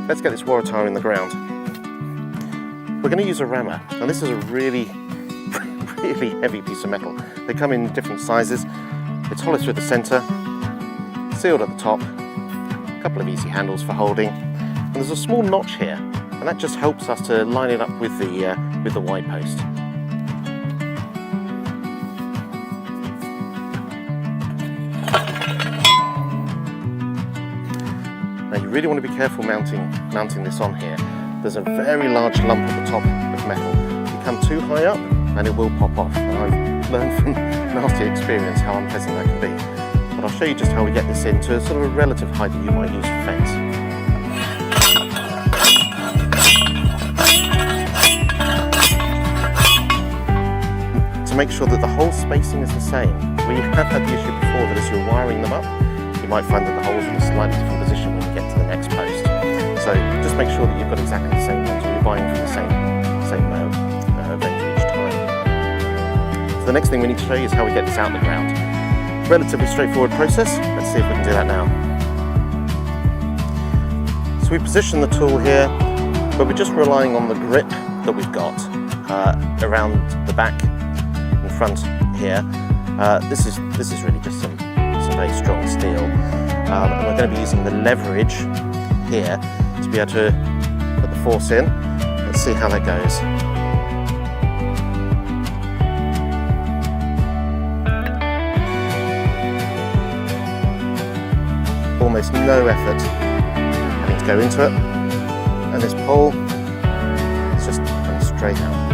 let's get this Waratah in the ground. We're going to use a rammer, and this is a really heavy piece of metal. They come in different sizes. It's hollow through the centre, sealed at the top, a couple of easy handles for holding, and there's a small notch here, and that just helps us to line it up with the Y post. Now you really want to be careful mounting this on here. There's a very large lump at the top of metal. You come too high up and it will pop off. And I've learned from nasty experience how unpleasant that can be. But I'll show you just how we get this into sort of a relative height that you might use for fence. To make sure that the hole spacing is the same. We have had the issue before that as you're wiring them up, you might find that the holes are in a slightly different position when you get to the next post. So just make sure that you've got exactly the same ones, or you're buying from the same vendor each time. So the next thing we need to show you is how we get this out of the ground. Relatively straightforward process. Let's see if we can do that now. So we position the tool here, but we're just relying on the grip that we've got around the back and front here. This is really just some very strong steel, and we're going to be using the leverage here to be able to put the force in. Let's see how that goes. Almost no effort having to go into it, and this pole is just coming straight out.